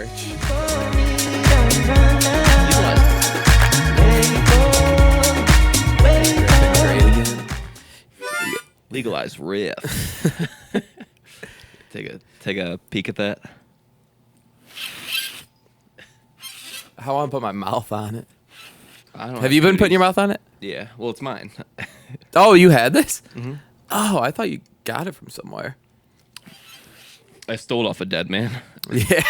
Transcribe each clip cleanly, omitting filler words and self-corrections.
merch. Legalize riff. Take a peek at that. I want to put my mouth on it. I don't Have you been putting your mouth on it? Yeah. Well, it's mine. Oh, you had this? Mm-hmm. Oh, I thought you got it from somewhere. I stole it off a dead man. Yeah.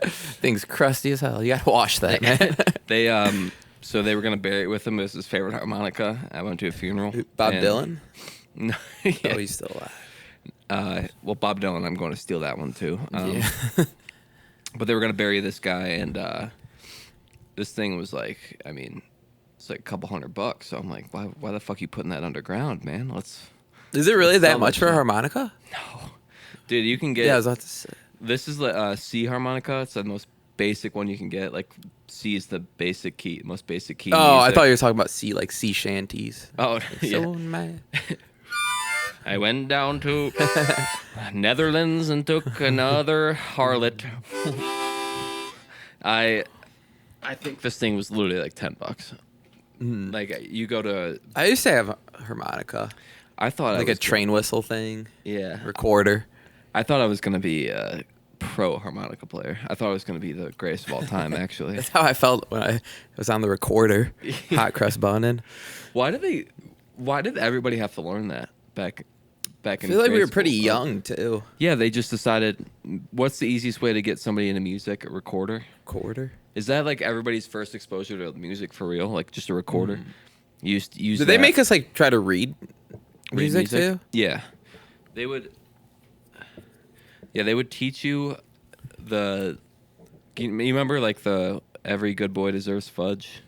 Thing's crusty as hell. You gotta wash that, man. So they were gonna bury it with him. It was his favorite harmonica. I went to a funeral. Bob and- Dylan? No. Yeah. Oh, he's still alive. Well, Bob Dylan, I'm going to steal that one too. Yeah. But they were gonna bury this guy, and this thing was like, I mean, it's like a couple $100. So I'm like, why the fuck are you putting that underground, man? Is it really that sell much that for a shit. harmonica? No, dude, you can get. Yeah, I was about to say. This is the C harmonica. It's the most basic one you can get. Like C is the basic key, most basic key. Oh, I music. thought you were talking about sea shanties. Oh, yeah. So mad. I went down to Netherlands and took another harlot. I think this thing was literally like $10. Like you go to. I used to have a harmonica, I thought like I a was train whistle thing, Yeah. recorder. I thought I was gonna be a pro harmonica player. I thought I was gonna be the greatest of all time. Actually, That's how I felt when I was on the recorder, hot crust bunning. Why did everybody have to learn that back I in? feel like we grade were pretty school? young too. Yeah, they just decided, what's the easiest way to get somebody into music? A recorder. Recorder. Is that like everybody's first exposure to music for real? Like just a recorder? You used to use. Did they that- make us like try to read read music too? Yeah, they would. Yeah, they would teach you the. You remember like the "Every good boy deserves fudge."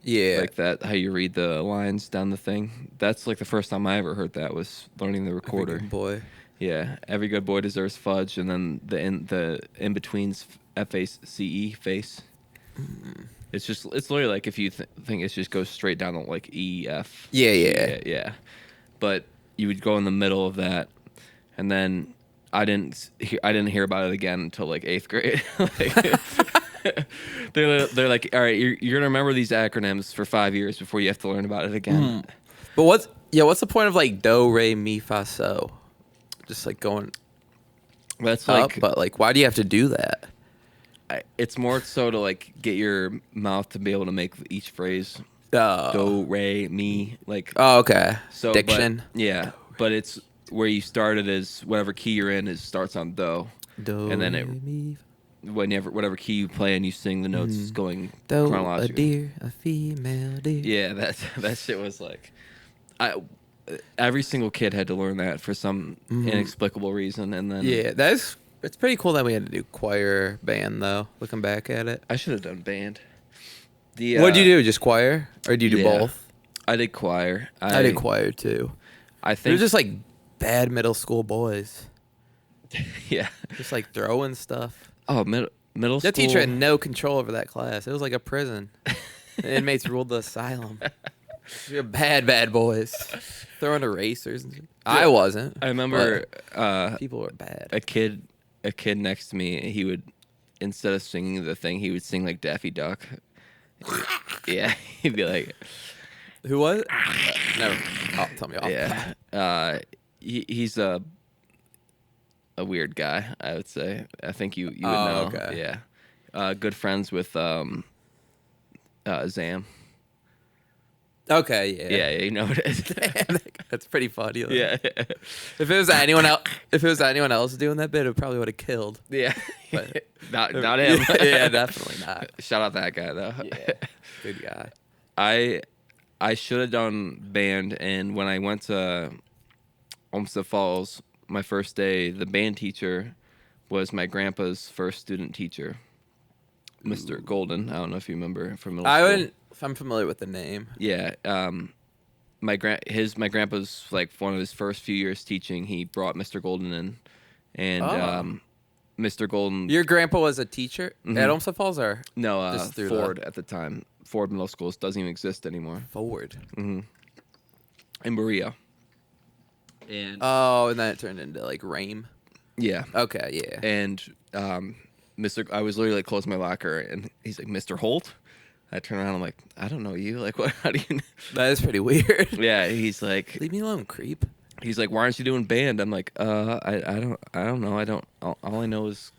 Yeah. Like that, how you read the lines down the thing. That's like the first time I ever heard that was learning the recorder. Boy. Yeah, every good boy deserves fudge, and then the in betweens FACE face. It's literally like if you think it just goes straight down to like EF. Yeah. But you would go in the middle of that, and then I didn't hear about it again until like 8th grade. They're like, all right, you're gonna remember these acronyms for 5 years before you have to learn about it again. But what's the point of like do, re, mi, fa, so? Just like going That's up, like, but like why do you have to do that? it's more so to like get your mouth to be able to make each phrase. Oh. Do, re, mi, like. Oh, okay. So, Diction. But it's where you started is whatever key you're in starts on do, Do, and then re, mi, whatever key you play and you sing the notes is going do, a chronologically. deer, a female deer. Yeah, that shit was like, every single kid had to learn that for some inexplicable reason, and then Yeah, it's pretty cool that we had to do choir band though. Looking back at it, I should have done band. What'd you do? Just choir, or did you do yeah. both? I did choir. I did choir too. I They're think just like bad middle school boys, yeah. just like throwing stuff. Oh, middle school. That teacher had no control over that class. It was like a prison. The inmates ruled the asylum. You're bad boys. Throwing erasers. I wasn't. I remember People were bad. a kid next to me. He would, instead of singing the thing, he would sing like Daffy Duck. Yeah, he'd be like, Who was it? Never. Oh, tell me off. yeah. He's a weird guy, I would say. I think you would know. Okay. Yeah. Good friends with Zam. Okay, yeah. Yeah, you know what it is. That's pretty funny. Though. Yeah. If it was anyone else doing that bit, it probably would have killed. Yeah. But- not him. Yeah, definitely not. Shout out that guy though. Yeah, good guy. I should have done band, and when I went to Olmsted Falls, my first day, the band teacher was my grandpa's first student teacher, Mr. Golden. I don't know if you remember from middle school. I'm familiar with the name. Yeah. My grandpa's like one of his first few years teaching. He brought Mr. Golden in, and Mr. Golden. Your grandpa was a teacher at Olmsted Falls, or No, just through Ford at the time. Ford Middle School doesn't even exist anymore. Ford? In Berea. And Oh, and then it turned into like Rame. yeah. Okay, yeah. And I was literally like closing my locker, and he's like, Mr. Holt. I turn around, I'm like, I don't know you. Like, what? How do you? That is pretty weird. Yeah, he's like, leave me alone, creep. He's like, why aren't you doing band? I'm like, I don't know. All I know is,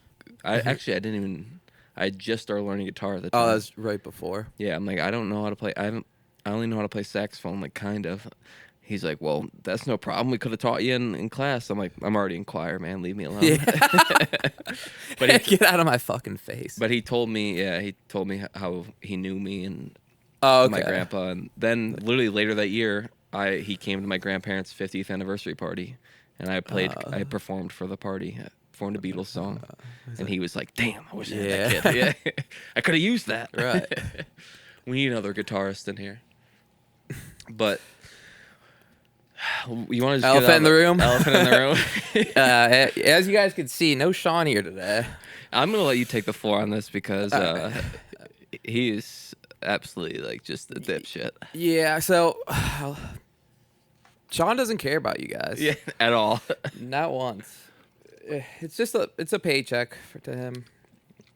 I just started learning guitar at the time. Oh, that's right before. Yeah, I'm like, I don't know how to play. I only know how to play saxophone, like kind of. He's like, well, that's no problem. We could have taught you in class. I'm like, I'm already in choir, man. Leave me alone. Yeah. But get out of my fucking face. But he told me how he knew me and my grandpa. And then literally later that year, he came to my grandparents' 50th anniversary party, and I performed for the party. Performed a Beatles song, and he was like, "Damn, I wish I had that kid. Yeah, I could have used that." Right. We need another guitarist in here. But you want to just Elephant in the room? Elephant in the room. As you guys can see, no Sean here today. I'm gonna let you take the floor on this because he is absolutely like just a dipshit. Yeah. So Sean doesn't care about you guys. Yeah, at all. Not once. It's just a paycheck to him.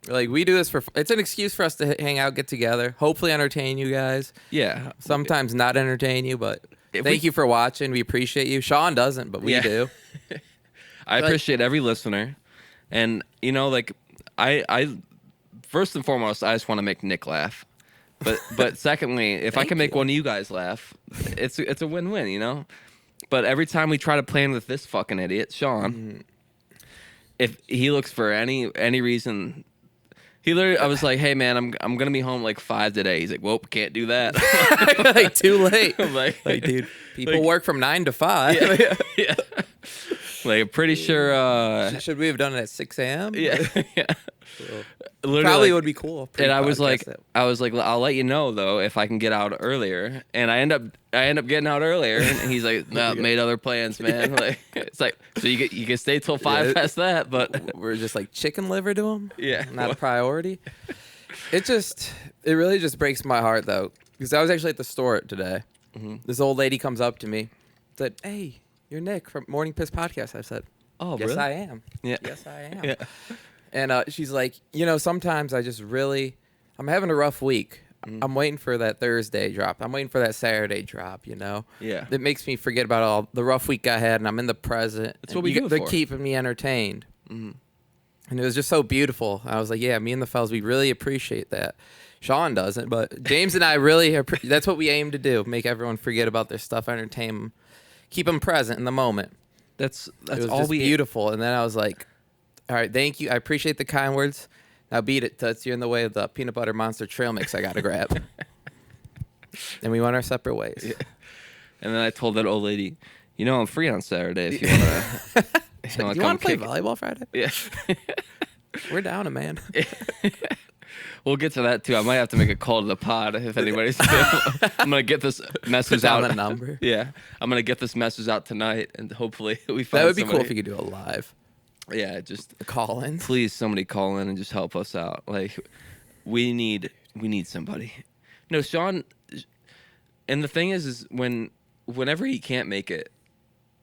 Like, we do this it's an excuse for us to hang out, get together, hopefully entertain you guys. Yeah. Sometimes not entertain you, but thank you for watching. We appreciate you. Sean doesn't, but we do. I appreciate every listener. And, like, I first and foremost, I just want to make Nick laugh. But secondly, if I can make one of you guys laugh, it's a win-win, But every time we try to plan with this fucking idiot, Sean, if he looks for any reason, I was like, "Hey man, I'm gonna be home like 5 today." He's like, "Well, can't do that." Like, too late. I'm like, dude, people work from 9 to 5. Yeah. Like, I'm pretty sure. Should we have done it at 6 a.m.? Yeah. Probably like, would be cool. And I was like, I'll let you know though if I can get out earlier. And I end up getting out earlier. And he's like, no, made other plans, man. Like, it's like, so you can stay till 5 past that, but we're just like chicken liver to him. Yeah, not a priority. It really just breaks my heart though, because I was actually at the store today. Mm-hmm. This old lady comes up to me, said, "Hey, you're Nick from Morning Piss Podcast." I said, "Oh, yes, really? I am. Yeah, yes, I am." Yeah. And she's like, sometimes I'm having a rough week. Mm-hmm. I'm waiting for that Thursday drop. I'm waiting for that Saturday drop, Yeah. It makes me forget about all the rough week I had, and I'm in the present. That's what we do it They're for. keeping me entertained. Mm-hmm. And it was just so beautiful. I was like, yeah, me and the fellas, we really appreciate that. Sean doesn't, but James and I really, that's what we aim to do, make everyone forget about their stuff, entertain them, keep them present in the moment. That's it was all just we beautiful. And then I was like, all right, thank you. I appreciate the kind words. Now beat it, Toots. You're in the way of the peanut butter monster trail mix I got to grab. And we went our separate ways. Yeah. And then I told that old lady, I'm free on Saturday if you want to you want to play volleyball Friday? Yeah. We're down a man. We'll get to that, too. I might have to make a call to the pod if anybody's available. I'm going to get this message out. Put down a number. Yeah. I'm going to get this message out tonight, and hopefully we find That would be somebody. cool if you could do a live. Yeah, just call in. Please, somebody call in and just help us out. Like, we need somebody. No, Sean. And the thing is whenever he can't make it,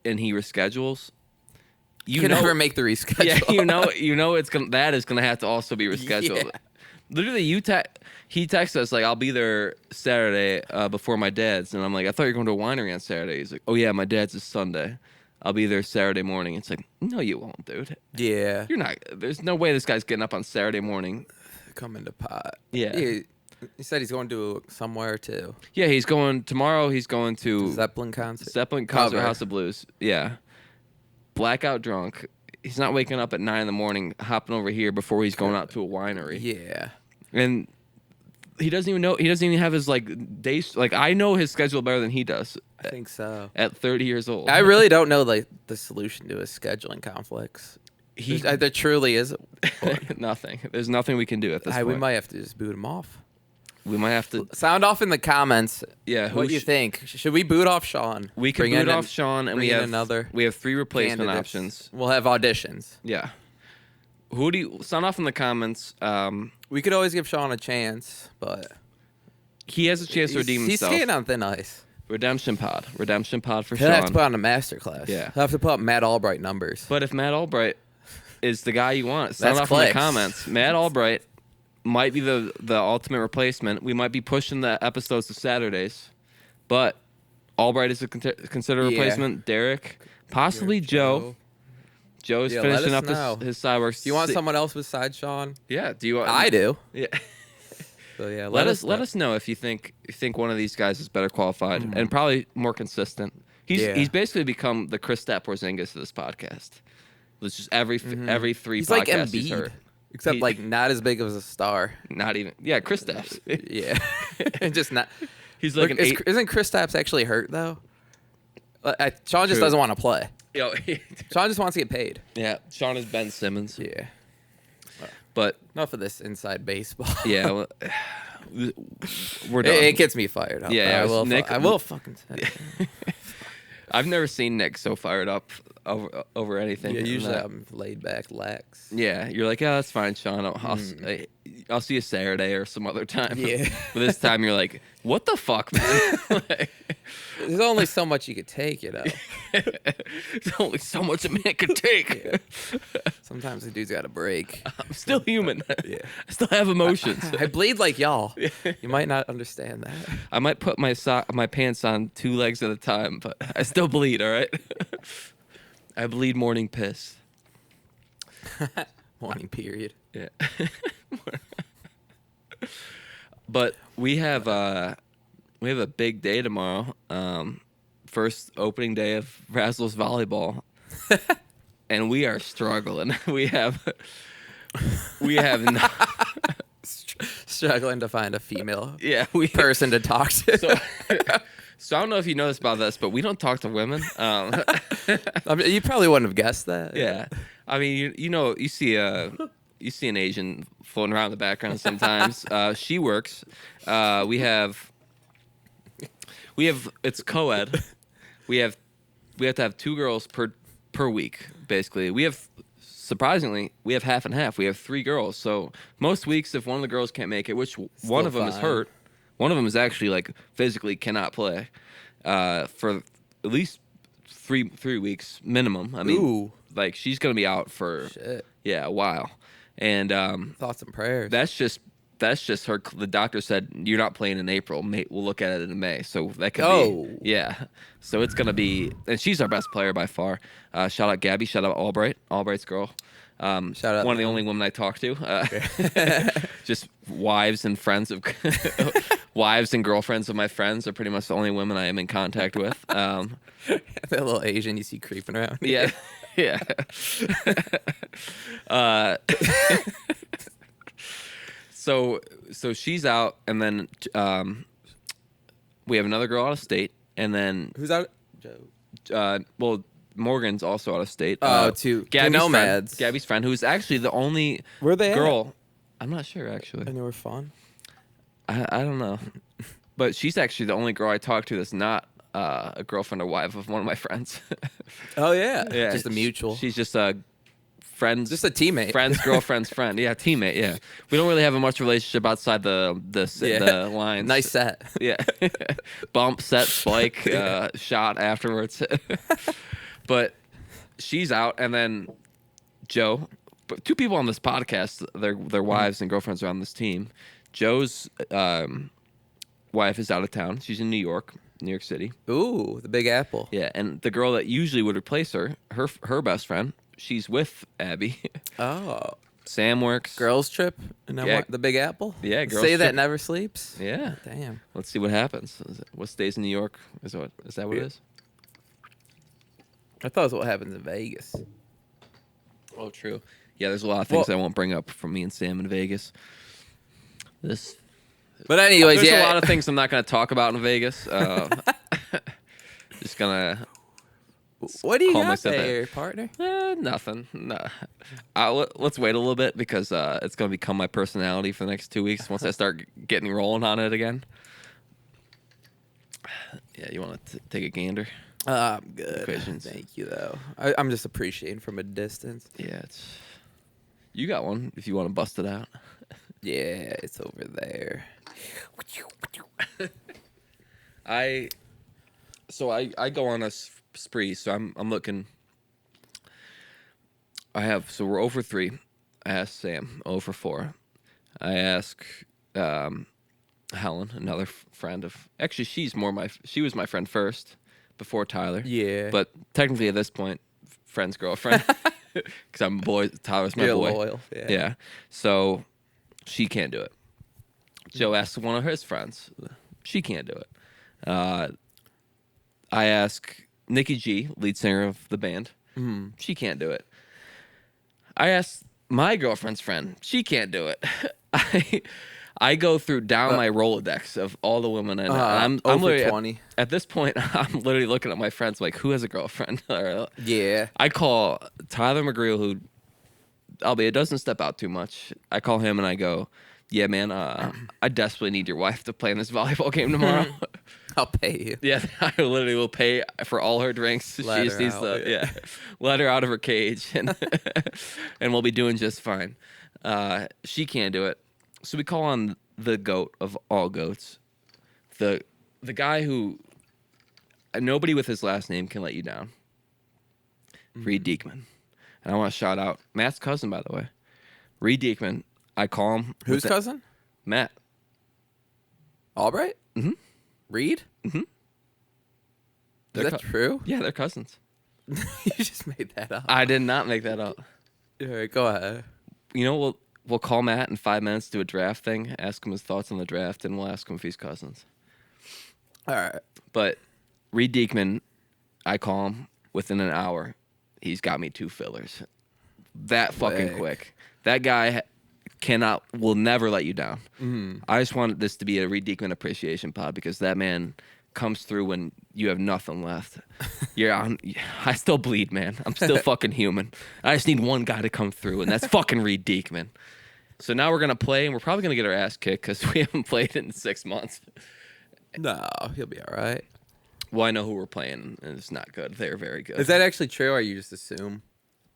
and he reschedules, you can never make the reschedule. Yeah, that is gonna have to also be rescheduled. Yeah. Literally, he texted us like, "I'll be there Saturday before my dad's," and I'm like, "I thought you were going to a winery on Saturday." He's like, "Oh yeah, my dad's is Sunday. I'll be there Saturday morning." It's like, no, you won't, dude. Yeah. You're not. There's no way this guy's getting up on Saturday morning. Coming to pot. Yeah. He said he's going to somewhere too. Yeah, tomorrow he's going to Zeppelin concert. House of Blues. Yeah. Blackout drunk. He's not waking up at 9 a.m, hopping over here before he's going out to a winery. Yeah. And he doesn't even have his days. Like, I know his schedule better than he does. I think so. At 30 years old. I really don't know the solution to his scheduling conflicts. There truly isn't. Nothing. There's nothing we can do at this point. We might have to just boot him off. We might have to sound off in the comments. Yeah, what do you think? Should we boot off Sean? We can boot off Sean, and we have 3 replacement options. We'll have auditions. Yeah. Who do you sound off in the comments? We could always give Sean a chance, but he has a chance to redeem himself. He's skating on thin ice. Redemption pod for Sean. He'll have to put on a master class. Yeah, he'll have to put up Matt Albright numbers. But if Matt Albright is the guy you want. Sound off in the comments. Matt Albright might be the ultimate replacement. We might be pushing the episodes to Saturdays, but Albright is a considered replacement. Derek, possibly Joe. Joe's finishing up his side work. Do you want someone else besides Sean? Yeah. Do you want? I do. Yeah. So yeah, let us know if you think one of these guys is better qualified and probably more consistent. He's basically become the Kristaps Porzingis of this podcast. It's just every 3 he's podcasts like Embiid, he's hurt. Except like not as big of a star. Not even Kristaps. Yeah, just not. He's like isn't Kristaps actually hurt though? Sean just doesn't want to play. Yo, Sean just wants to get paid. Yeah, Sean is Ben Simmons. Yeah, but enough of this inside baseball. Yeah, well, we're done. It gets me fired up. Yeah, I will fucking say it. I've never seen Nick so fired up over anything. Yeah, usually I'm laid back, lax. Yeah, you're like, that's fine, Sean. I'll see you Saturday or some other time. Yeah. But this time you're like, what the fuck, man? There's only so much you could take, you know. There's only so much a man can take. Yeah. Sometimes the dude's got to break. I'm still human. Yeah. I still have emotions. I bleed like y'all. You might not understand that. I might put my pants on 2 legs at a time, but I still bleed, all right? I bleed morning piss. Morning period. Yeah. But we have a big day tomorrow. First opening day of Razzles Volleyball. And we are struggling. We have struggling to find a female person to talk to. So I don't know if you know this about us, but we don't talk to women. I mean, you probably wouldn't have guessed that. Yeah. I mean, you see an Asian floating around in the background sometimes. She works. We have it's co-ed. We have to have 2 girls per week, basically. Surprisingly, we have half and half. We have 3 girls. So most weeks, if one of the girls can't make it, which one of them is hurt, one of them is actually like physically cannot play for at least three weeks minimum. I mean, like she's gonna be out for a while. And thoughts and prayers. That's just her. The doctor said you're not playing in April. We'll look at it in May. So that could be. So it's gonna be, and she's our best player by far. Shout out Gabby. Shout out Albright's girl. Shout out one of the only women I talk to. Just wives and friends of wives and girlfriends of my friends are pretty much the only women I am in contact with. That little Asian you see creeping around. Yeah. Yeah. So she's out, and then we have another girl out of state, and then who's out? Well, Morgan's also out of state. To Nomads. Gabby's friend, who's actually the only girl. I'm not sure actually. And they were fun. I don't know, but she's actually the only girl I talk to that's not a girlfriend or wife of one of my friends. Oh yeah, just a mutual. She's just a friend, just a teamate, friend's girlfriend's friend. Yeah, teammate. Yeah, we don't really have a much relationship outside the lines. Nice set. Yeah, bump set, spike, shot afterwards. But she's out, and then Joe. 2 people on this podcast, their wives and girlfriends are on this team. Joe's wife is out of town. She's in New York City. Ooh, the Big Apple. Yeah, and the girl that usually would replace her best friend, she's with Abby. Oh. Sam works. Girls trip in the Big Apple? Yeah, girls Say trip. that never sleeps? Yeah. Damn. Let's see what happens. What stays in New York? Is that what it is? I thought it was what happens in Vegas. Oh, true. Yeah, there's a lot of things I won't bring up from me and Sam in Vegas. But anyways, there's a lot of things I'm not going to talk about in Vegas. Just gonna. What do you got there, partner? Nothing. No. Let's wait a little bit because it's going to become my personality for the next 2 weeks once I start getting rolling on it again. Yeah, you want to take a gander? I'm good. Thank you, though. I'm just appreciating from a distance. Yeah, you got one if you want to bust it out. Yeah, it's over there. I go on a spree, so I'm looking. So we're 0 for 3. I asked Sam 0 for 4. I ask Helen, another friend of. Actually, she was my friend first before Tyler. Yeah. But technically at this point, friend's girlfriend, because I'm a boy. Tyler's my You're boy. loyal. Yeah. So she can't do it. Joe asked one of his friends. She can't do it. I ask Nikki G, lead singer of the band. She can't do it. I asked my girlfriend's friend. She can't do it. I go through down my Rolodex of all the women I know. I'm literally 20. at this point. I'm literally looking at my friends like, who has a girlfriend? Yeah. I call Tyler McGreal, who, albeit doesn't step out too much. I call him and I go, yeah, man, I desperately need your wife to play in this volleyball game tomorrow. I'll pay you. Yeah, I literally will pay for all her drinks. Let She just her needs out, to, yeah. let her out of her cage, and and we'll be doing just fine. She can't do it, so we call on the goat of all goats, the guy who nobody with his last name can let you down. Reed Diekman, and I want to shout out Matt's cousin, by the way, Reed Diekman. I call him Whose cousin? Matt. Albright? Mm-hmm. Reed? Mm-hmm. Is that true? Yeah, they're cousins. You just made that up. I did not make that up. All right, go ahead. You know, we'll call Matt in 5 minutes, do a draft thing, ask him his thoughts on the draft, and we'll ask him if he's cousins. All right. But Reed Diekman, I call him within an hour. He's got me 2 fillers. That fucking quick. That guy will never let you down. Mm-hmm. I just wanted this to be a Reed Diekman appreciation pod because that man comes through when you have nothing left. I still bleed, man. I'm still fucking human. I just need one guy to come through, and that's fucking Reed Diekman. So now we're gonna play, and we're probably gonna get our ass kicked because we haven't played in 6 months. No, he'll be all right. Well, I know who we're playing, and it's not good. They're very good. Is that actually true, or you just assume?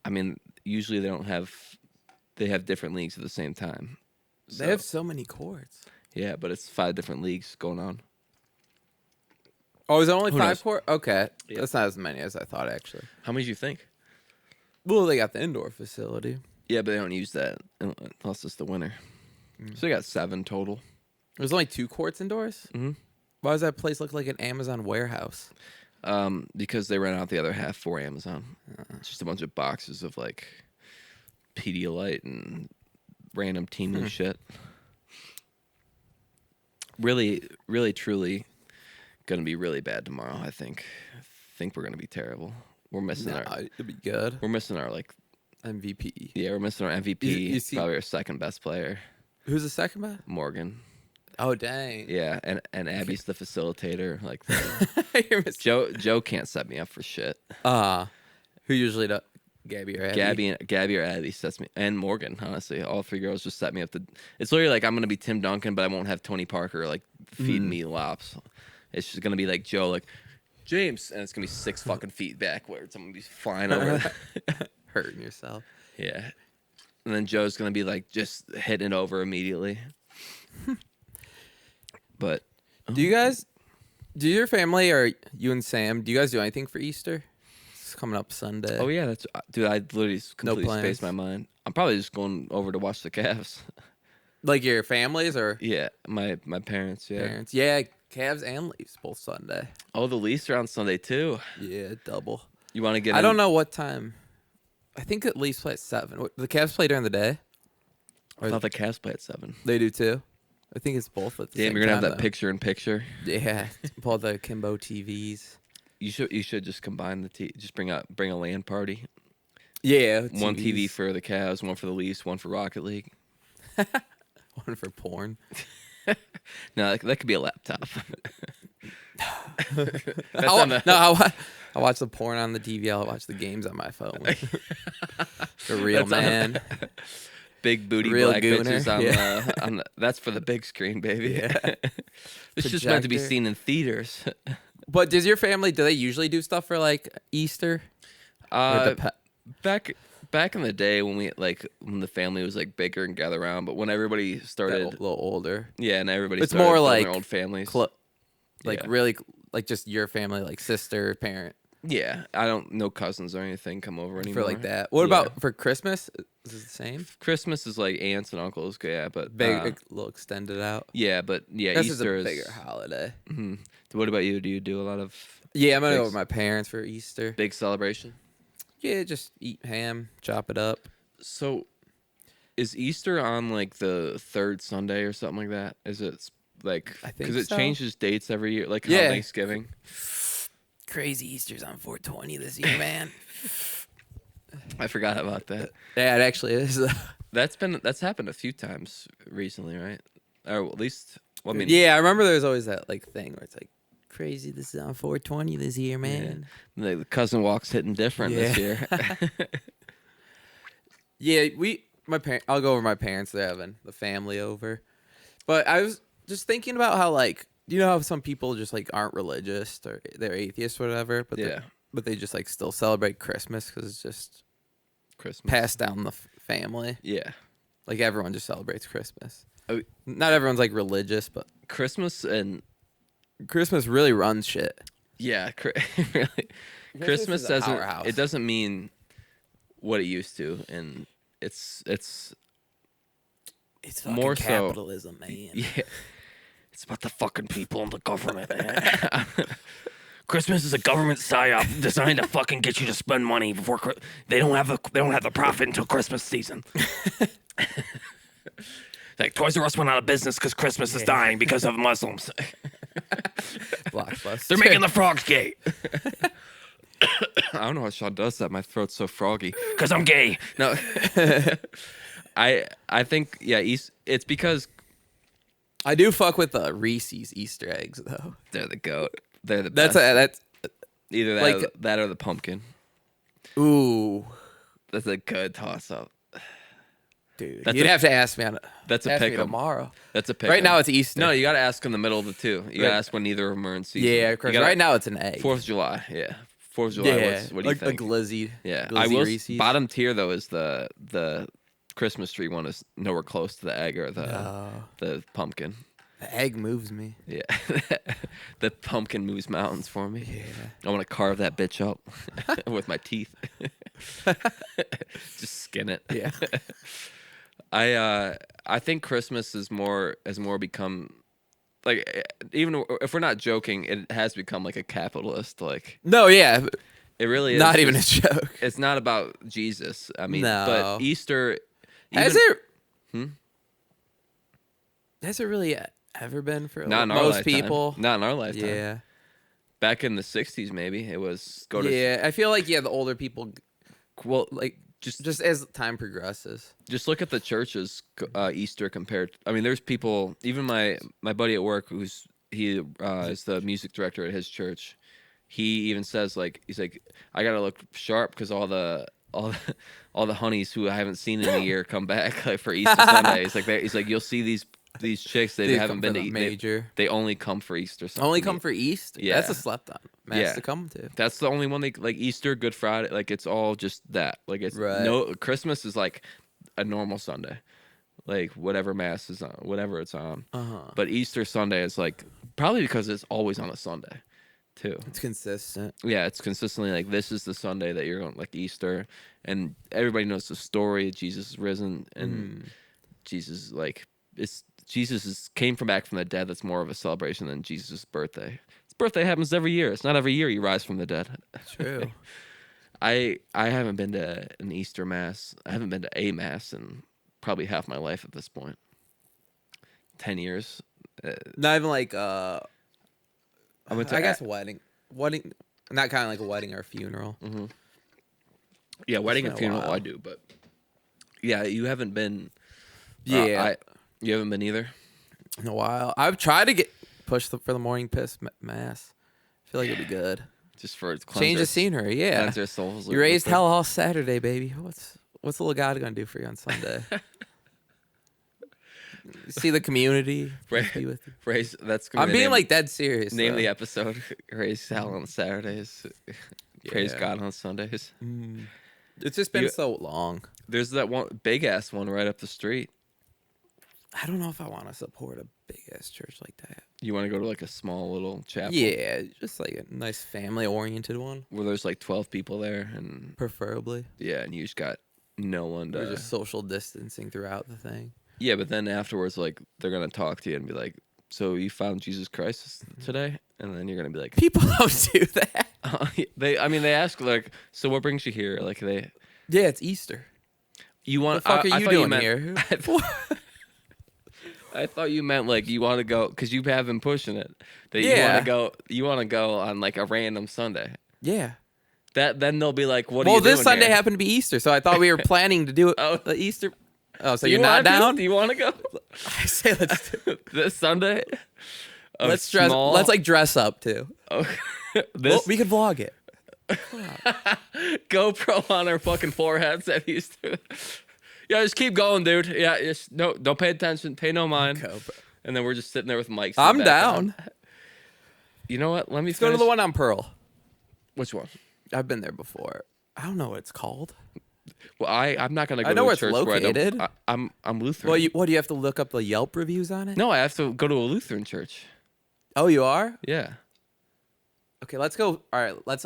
I mean, usually they have different leagues at the same time. So, They have so many courts. yeah, but it's 5 different leagues going on. Oh, is it only Who 5 knows? courts? Okay. Yeah. That's not as many as I thought, actually. How many do you think? Well, they got the indoor facility. Yeah, but they don't use that unless it's the winter. So they got 7 total. There's only 2 courts indoors? Mm-hmm. Why does that place look like an Amazon warehouse? Because they rent out the other half for Amazon. It's just a bunch of boxes of like Pedialyte and random Temu shit. Really, really, truly gonna be really bad tomorrow. I think we're gonna be terrible. We're missing It'll be good. We're missing our like MVP. yeah. We're missing our MVP. You see- Probably our second best player, Who's the second best? Morgan. Oh, dang. Yeah, and Abby's the facilitator. Like You're missing. Joe can't set me up for shit. Who usually does? Gabby or Abby? Gabby or Abby sets me, and Morgan. Honestly, all 3 girls just set me up. It's literally like I'm gonna be Tim Duncan, but I won't have Tony Parker like feeding me lops. It's just gonna be like Joe, like James, and it's gonna be 6 fucking feet backwards. I'm gonna be flying over. Hurting yourself. Yeah, and then Joe's gonna be like just hitting it over immediately. But Do your family or you and Sam, do you guys do anything for Easter? It's coming up Sunday. oh yeah, dude. I literally completely plans. spaced my mind. I'm probably just going over to watch the Cavs. Like your families or Yeah, my parents. Yeah. parents? Yeah, Cavs and Leafs both Sunday. Oh, the Leafs are on Sunday too. Yeah, double. You want to get? I don't know what time. I think at Leafs play at 7. The Cavs play during the day? I thought the Cavs play at 7. They do too. I think it's both at the Damn, same you're gonna have time, that though. picture-in-picture. Yeah, pull the Kimbo TVs. You should just combine just bring a LAN party. Yeah, One TV TVs. for the Cavs, one for the Leafs, one for Rocket League. One for porn. No, that could be a laptop. I watch the porn on the TV. I'll watch the games on my phone. The real man. Big booty Real black gooner, bitches on the that's for the big screen, baby. Yeah. It's just meant to be Projector. seen in theaters. But does your family? Do they usually do stuff for like Easter? Or Back in the day when when the family was like bigger and gather around, but when everybody a started, little older. yeah, and everybody It's started more building like their own families. Like Yeah. really, like just your family, like sister, parent. Yeah, I don't no cousins or anything come over anymore. For like that. What about for Christmas? Is it the same? Christmas is like aunts and uncles, yeah, but Big, a little extended out. yeah, but yeah, This Easter is a bigger holiday. Mm-hmm. What about you? Do you do a lot of Yeah, I'm gonna big, go with my parents for Easter. big celebration? Yeah, just eat ham, chop it up. So, is Easter on like the third Sunday or something like that? Is it like I think because it so. changes dates every year, like how Yeah. Thanksgiving? Crazy Easter's on 420 this year, man. I forgot about that. Yeah, it actually is. That's happened a few times recently, right? Or at least, well, I mean, Yeah, I remember there was always that like thing where it's like, crazy, this is on 420 this year, man. yeah. The cousin walks hitting different this year. Yeah, I'll go over my parents. They're having the family over. But I was just thinking about how, like, you know how some people just like aren't religious or they're atheists or whatever, but they just like still celebrate Christmas because it's just Christmas passed down the family. Yeah, Like everyone just celebrates Christmas. Oh. Not everyone's like religious, but Christmas and Christmas really runs shit. yeah, really. Christmas is a doesn't. powerhouse. It doesn't mean what it used to, and it's fucking more so- capitalism, man. yeah. It's about the fucking people and the government, man. Christmas is a government psyop designed to fucking get you to spend money before they don't have the profit until Christmas season. Like Toys R Us went out of business because Christmas is dying because of Muslims. Blockbuster. They're making the frogs gay. I don't know how Sean does that. My throat's so froggy. Because I'm gay. No. I think, yeah, it's because I do fuck with the Reese's Easter eggs though. they're the goat. They're the best. That's Either that, like- or, that or the pumpkin. ooh, That's a good toss-up. dude. That's You'd a- have to ask me on That's a ask me pick 'em. tomorrow. That's a pick. Right now it's Easter. No, you got to ask in the middle of the two. You got to Right. ask when neither of them are in season. Yeah, of course. You gotta- Right now it's an egg. 4th of July, yeah. 4th of July, yeah, what do you like think? a glizzy. Yeah, glizzy I will. Reese's. Bottom tier though is the Christmas tree one is nowhere close to the egg or the pumpkin. The egg moves me. Yeah, the pumpkin moves mountains for me. Yeah. I want to carve that bitch up with my teeth. Just skin it. Yeah. I think Christmas has more become like, even if we're not joking, it has become like a capitalist, like. No, yeah. It really is. Not even a joke. It's not about Jesus. I mean, No. but Easter. Has even- it? Has it really ever been for Not in our most lifetime. people? Not in our lifetime. Yeah. Back in the 60s, maybe it was go to. Yeah, I feel like the older people, Well, like just just as time progresses. just look at the churches Easter compared. I mean, there's people. Even my buddy at work, is the music director at his church. He even says he's like, I gotta look sharp because all the honeys who I haven't seen in a year come back like for Easter Sunday. He's like you'll see these chicks they haven't been to eat. Major. They only come for Easter. Only come for Easter. Yeah. That's a slept on mass to come to. That's the only one they like. Easter, Good Friday, like it's all just that. Like it's Right. no Christmas is like a normal Sunday, like whatever mass is on, whatever it's on. But Easter Sunday is like probably because it's always on a Sunday, too. It's consistent. Yeah, it's consistently like this is the Sunday that you're going like Easter, and everybody knows the story. Jesus is risen, and Jesus came from back from the dead. That's more of a celebration than Jesus' birthday. His birthday happens every year. It's not every year you rise from the dead. True. I haven't been to an Easter mass. I haven't been to a mass in probably half my life at this point. 10 years. Not even like I went to guess wedding, not kind of like a wedding or a funeral. Yeah, wedding been and a funeral while. I do, but yeah, you haven't been. Yeah, You haven't been either. in a while. I've tried to get pushed for the morning piss mass. I feel like it'd be good. Just for Change the scenery. Yeah, cleanse their souls. you raised hell all Saturday, baby. What's the little God gonna do for you on Sunday? See the community. Just be with you. Raise. That's. Gonna I'm be being name, like dead serious. name though. the episode. Raise hell on Saturdays. Praise Yeah. God on Sundays. It's just been You- so long. There's that one big ass one right up the street. I don't know if I want to support a big ass church like that. You want to go to like a small little chapel? Yeah, just like a nice family oriented one, Where there's like 12 people there, and preferably. yeah, and you just got no one Or to. just social distancing throughout the thing. Yeah, but then afterwards, like they're gonna talk to you and be like, "So you found Jesus Christ today?" And then you're gonna be like, People don't do that. they ask like, "So what brings you here?" Like Yeah, it's Easter. you What want. the fuck are I you thought doing meant, here? I thought you meant like you want to go because you have been pushing it that you want Yeah. to go. You want to go on like a random Sunday. Yeah. That then they'll be like, "What are you Well, doing this Sunday here?" happened to be Easter, so I thought we were planning to do Oh. the Easter. Oh, so Do you're you not want to? down? Do you want to go I say let's do it. this Sunday? A Let's dress. small- Let's like dress up too. Oh, Well, this we could vlog it. GoPro on our fucking foreheads at Easter. Yeah, just keep going, dude. Yeah, just no, don't pay attention, pay no mind. And then we're just sitting there with mics. in the I'm background. down. You know what? Let me Let's go to the one on Pearl. Which one? I've been there before. I don't know what it's called. Well, I'm not gonna go I know to where a it's church where I located. don't. I'm Lutheran. Well, what do you have to look up the Yelp reviews on it? No, I have to go to a Lutheran church. Oh, you are? Yeah. Okay, let's go. All right, let's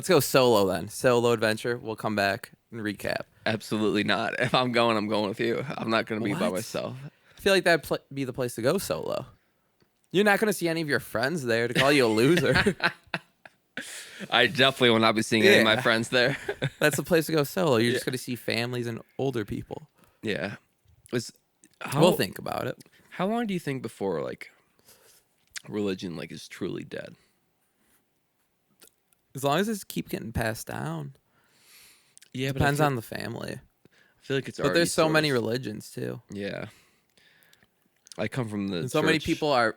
go solo then. Solo adventure. We'll come back and recap. Absolutely not. If I'm going with you. I'm not gonna be by What? myself. I feel like that'd be the place to go solo. You're not going to see any of your friends there to call you a loser. I definitely will not be seeing any of my Yeah. friends there. That's the place to go solo. You're just going to see families and older people. Yeah. We'll think about it. How long do you think before like religion like is truly dead? As long as it's keep getting passed down. Yeah, Depends on the family. I feel like it's. But there's so already many sort of- religions too. Yeah. I come from the. And so many church- people are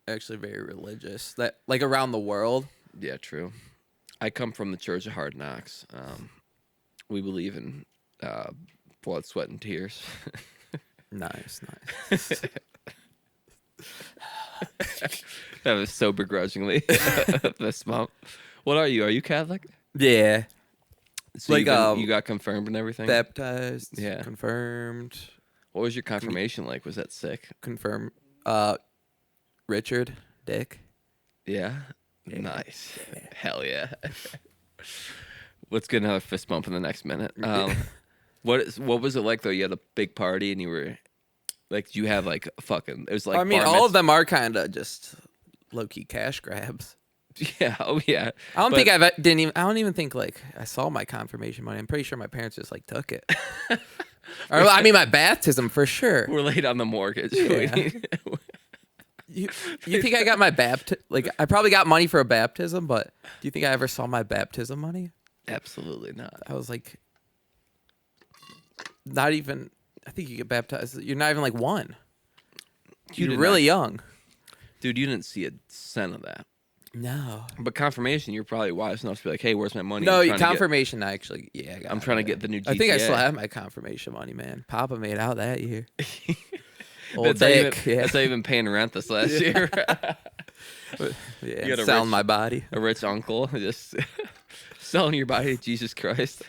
actually very religious. That like around the world. Yeah, true. I come from the Church of Hard Knocks. We believe in blood, sweat, and tears. Nice. That was so begrudgingly this month. What are you? Are you Catholic? Yeah. So Like, you got confirmed and everything. Baptized. Yeah. Confirmed. What was your confirmation like? Was that sick? Confirmed. Richard. Dick. Yeah. Nice. Hell yeah. Let's get another fist bump in the next minute. What was it like though? You had a big party and you were like, did you have like fucking? It was like. I mean, all of them are kind of just low key cash grabs. Yeah. Oh yeah. I don't think I don't even think like I saw my confirmation money. I'm pretty sure my parents just like took it. Or I mean, my baptism for sure. We're late on the mortgage. Yeah. You think I got my like I probably got money for a baptism, but do you think I ever saw my baptism money? Absolutely not. I was like, not even. I think you get baptized. You're not even like one. You You're did really not- young. Dude, you didn't see a cent of that. No. But confirmation, you're probably wise enough to be like, "Hey, where's my money?" No, I'm trying to get- confirmation. Actually, yeah. I got I'm trying to it. get the new GTA. I think I still have my confirmation money, man. Papa made out that year. Old That's how you dick. been- Yeah. That's how you've been paying rent this last year. Yeah, got a selling rich- my body. A rich uncle just selling your body to Jesus Christ.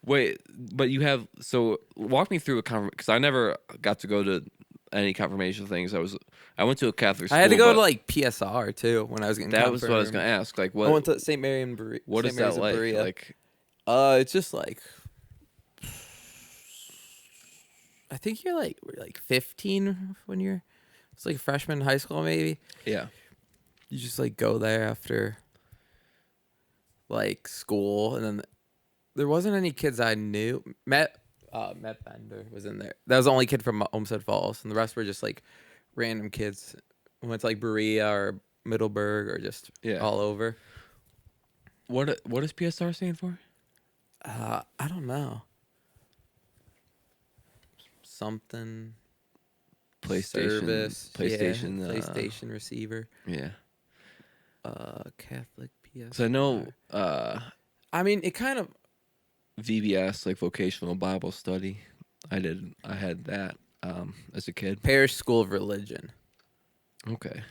Wait, but you have so walk me through a because I never got to go to any confirmation things. I went to a Catholic school. I had to go but to like PSR too when I was getting. that was what I was confirmed. gonna ask. Like I went what? to St. Mary and Berea. What is that like? Like It's just like, I think you're like 15 when you're. It's like a freshman in high school maybe. yeah. You just like go there after like school, and then there wasn't any kids I knew. Matt Bender was in there. That was the only kid from Olmsted Falls, and the rest were just like random kids who went to like Berea or Middleburg or just all over. What does PSR stand for? I don't know. Something. PlayStation. Service. PlayStation. Yeah, PlayStation receiver. Yeah. Catholic PS. So I know I mean, it kind of. VBS, like vocational Bible study. I had that as a kid. Parish School of Religion. Okay.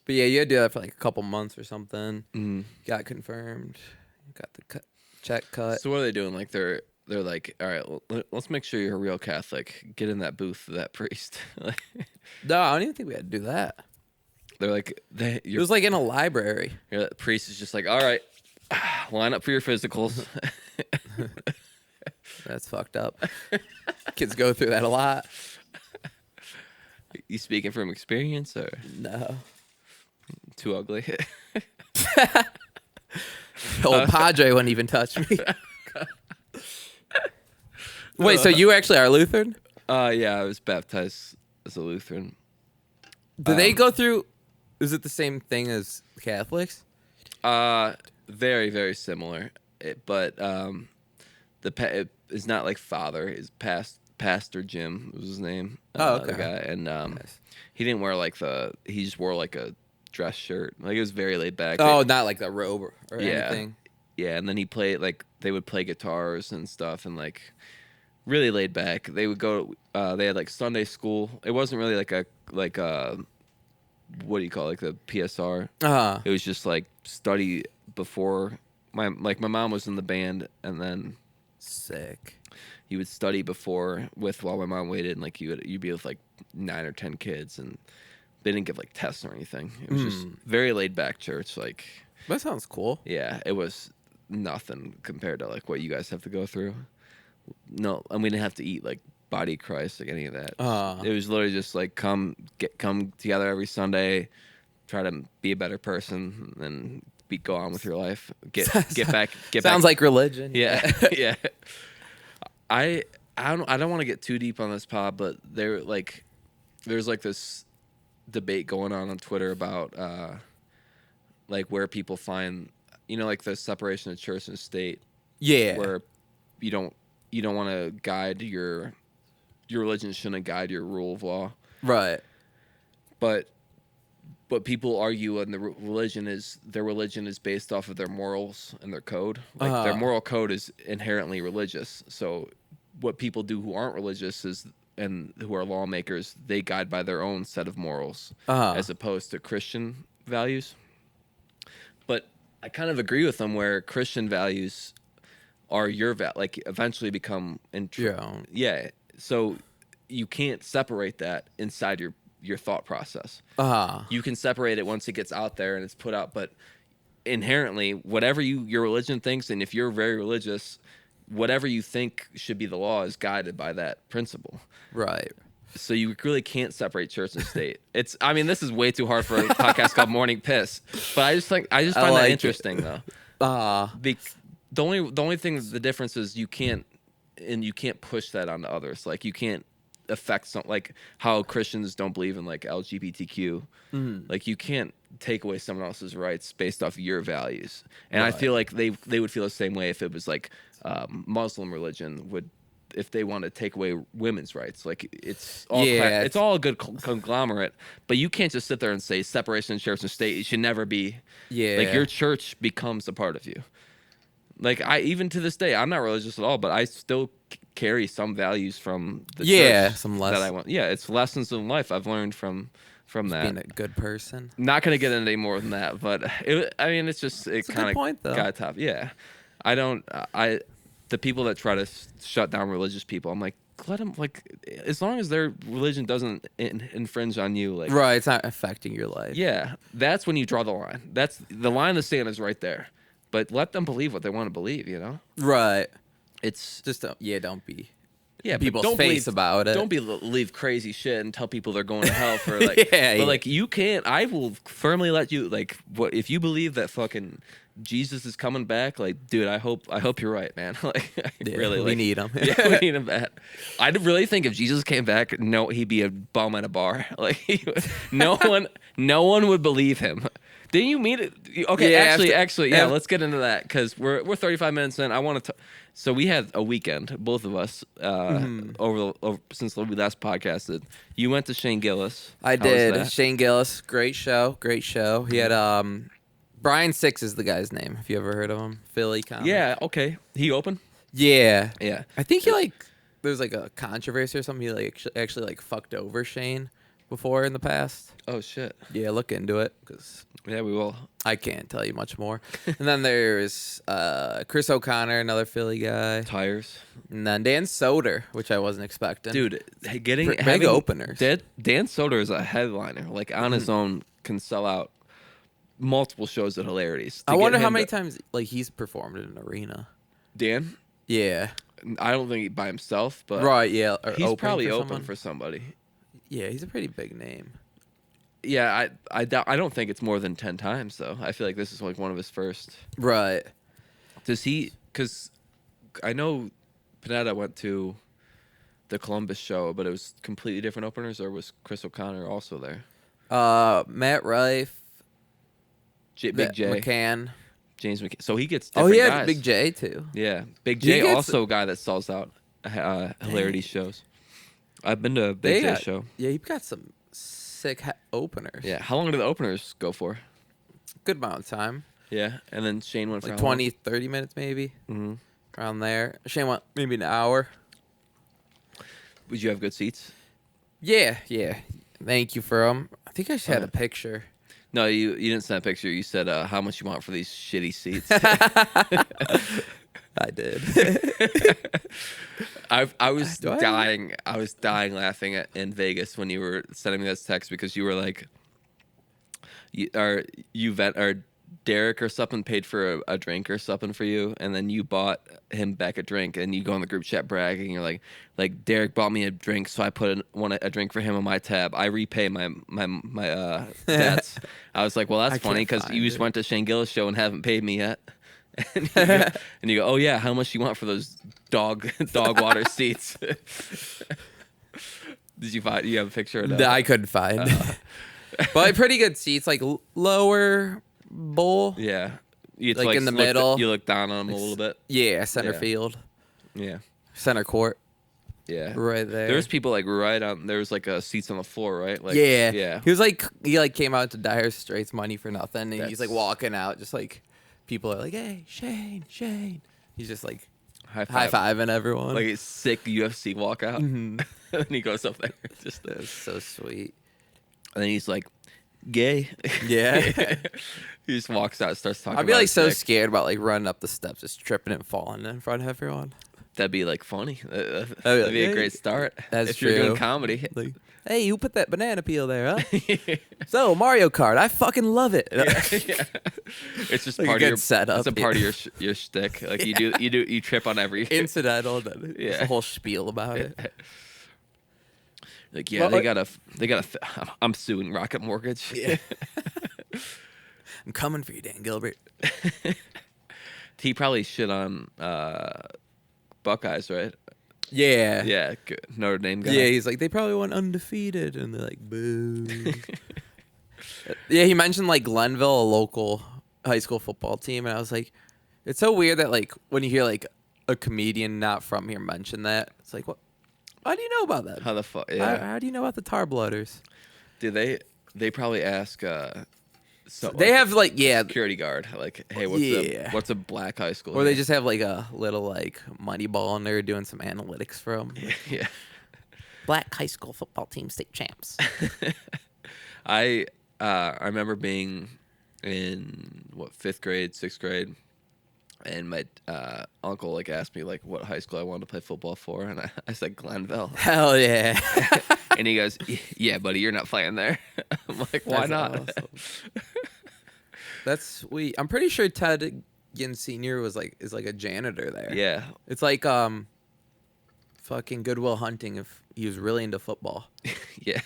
But yeah, you had to do that for like a couple months or something. Mm. Got confirmed. Got the check cut. So what are they doing? Like they're they're like, all right, let's make sure you're a real Catholic. Get in that booth with that priest. No, I don't even think we had to do that. They're like, It was like in a library. the priest is just like, all right, line up for your physicals. That's fucked up. Kids go through that a lot. You speaking from experience or No. too ugly? Old Padre wouldn't even touch me. Wait, so you actually are Lutheran? Yeah, I was baptized as a Lutheran. Do they go through? Is it the same thing as Catholics? Very, very similar. But it is not like father. Is Pastor Jim was his name. Oh, okay. The guy, and Nice. he didn't wear he just wore like a dress shirt. Like it was very laid back. Oh, not like the robe or anything. Yeah, and then he played they would play guitars and stuff, and like really laid back. They would go. They had like Sunday school. It wasn't really like a what do you call it, like the PSR. It was just like study before. My mom was in the band, and then Sick. you would study before while my mom waited, and like you'd be with like 9 or 10 kids, and they didn't give like tests or anything. It was just very laid back church. Like That sounds cool. yeah, it was nothing compared to like what you guys have to go through. No, and we didn't have to eat like body of Christ, like any of that. It was literally just like come together every Sunday, try to be a better person, and go on with your life. Get back. Sounds like religion. Yeah, yeah. I don't want to get too deep on this pod, but there's like this debate going on Twitter about like where people find, like the separation of church and state. Yeah. Where you don't want to guide your religion shouldn't guide your rule of law. Right. But people argue, and their religion is based off of their morals and their code. Like their moral code is inherently religious. So what people do who aren't religious and who are lawmakers, they guide by their own set of morals as opposed to Christian values. But I kind of agree with them where Christian values are like eventually become Your own. Yeah. So you can't separate that inside your thought process. You can separate it once it gets out there and it's put out, but inherently, whatever your religion thinks, and if you're very religious, whatever you think should be the law is guided by that principle. Right. So you really can't separate church and state. This is way too hard for a podcast called Morning Piss, but I just find that interesting though. The only thing, the difference is you can't push that onto others. Like you can't affect like how Christians don't believe in like LGBTQ. Like you can't take away someone else's rights based off of your values. And I feel like they would feel the same way if it was like Muslim religion would, if they want to take away women's rights. Like it's all a good conglomerate, but you can't just sit there and say separation of church and state. It should never be. Yeah. Like your church becomes a part of you. Like even to this day, I'm not religious at all, but I still carry some values from the church some lessons that I want. Yeah, it's lessons in life I've learned from that. Being a good person. Not gonna get into any more than that, but it kind of got tough. Yeah, the people that try to shut down religious people, I'm like, let them, like, as long as their religion doesn't infringe on you, like, right, it's not affecting your life. Yeah, that's when you draw the line. That's the line in the sand is right there. But let them believe what they want to believe, Right. It's just don't be people's face about it. Don't believe crazy shit and tell people they're going to hell for like. Like you can't. I will firmly let you like. What if you believe that fucking Jesus is coming back? Like, dude, I hope you're right, man. Like, really, we need him. Yeah, we need him back. I really think if Jesus came back, no, he'd be a bum at a bar. Like, no one would believe him. Didn't you meet it? Okay, yeah, actually, yeah. Let's get into that because we're 35 minutes in. I want to. So we had a weekend, both of us, over since we last podcasted. You went to Shane Gillis. I did. Shane Gillis, great show. He had Brian Six is the guy's name. Have you ever heard of him? Philly comic. Yeah. Okay. He open. Yeah. Yeah. I think he there's like a controversy or something. He actually fucked over Shane before in the past. Oh shit. Yeah, look into it because Yeah, we will. I can't tell you much more. And then there's Chris O'Connor, another Philly guy, Tires. and then Dan Soder, which I wasn't expecting. Dude, Big having openers. Dan Soder is a headliner. Like on his own, can sell out multiple shows at Hilarities. I wonder how many times like he's performed in an arena. Dan? Yeah. I don't think by himself, but Right. Yeah. Or he's probably for open someone. for somebody. Yeah, he's a pretty big name. Yeah, I don't think it's more than 10 times though. I feel like this is like one of his first. Right. Does he? Because I know Panetta went to the Columbus show, but it was completely different openers, or was Chris O'Connor also there? Matt Rife, Big J, McCann. James McCann. So he gets Oh, different he had guys. Big J too. Yeah, Big He J gets- also a guy that sells out Hilarity shows. I've been to a Big J show. Yeah, he got some sick openers. Yeah, how long do the openers go for? Good amount of time. Yeah, and then Shane went for Like how long? 20, 30 minutes maybe. Mm-hmm. Around there. Shane went maybe an hour. Would you have good seats? Yeah. Thank you for them. I think I just had Okay. a picture. No, you didn't send a picture. You said how much you want for these shitty seats. I did. I was Do I? dying. I was dying laughing in Vegas when you were sending me this text because you were like, Derek or something paid for a drink or something for you, and then you bought him back a drink, and you go on the group chat bragging. You're like Derek bought me a drink, so I put a drink for him on my tab. I repay my debts. I was like, well, that's I funny can't because you find just it. went to Shane Gillis show and haven't paid me yet. And you go, oh yeah, how much you want for those dog water seats? Did you find? You have a picture of that? I couldn't find. But pretty good seats, like lower bowl. Yeah, it's Like in the middle. You look down on them a little bit. Yeah, center Yeah. field, Yeah, center court, yeah. right there. There's people like right on. There was like seats on the floor, right? Like, yeah. yeah. He came out to Dire Straits Money for Nothing, and he's like That's- walking out, just like people are like, "Hey, Shane." He's just like High high fiving everyone. Like a sick UFC walkout. Mhm. And he goes up there, just That's so sweet. and then he's like, "Gay." Yeah. He just walks out, and starts talking. I'd be about like his so dick. scared about like running up the steps, just tripping and falling in front of everyone. That'd be like funny. That'd like, be a "Hey." great start. That's if you're doing true. comedy. Like, hey, who put that banana peel there, huh? So Mario Kart, I fucking love it. Yeah. It's just Like a part good of your setup, It's a part yeah. of your shtick. Like you trip on every Incidental, then Yeah. a whole spiel about it. Like, yeah, Well, they got a. I'm suing Rocket Mortgage. Yeah. I'm coming for you, Dan Gilbert. He probably shit on Buckeyes, right? Yeah. Yeah, good. Notre Dame guy. Yeah, he's like, they probably went undefeated, and they're like, boo. Yeah, he mentioned like Glenville, a local high school football team, and I was like, it's so weird that like when you hear like a comedian not from here mention that, it's like, what? How do you know about that? How the fuck? Yeah. How do you know about the Tar Blooders? Do they probably ask? So They have like security guard. Like, hey, Yeah. what's a black high school? or they here? just have like a little like money ball, and they're doing some analytics for them. yeah. Black high school football team state champs. I remember being in 5th grade, 6th grade, and my uncle like asked me like what high school I wanted to play football for, and I said Glenville, Hell yeah. and he goes, "Yeah, buddy, you're not playing there." I'm like, "Why That's not?" awesome. That's sweet. I'm pretty sure Ted Ginn Sr. is like a janitor there. Yeah, It's like fucking Goodwill Hunting if he was really into football. yeah.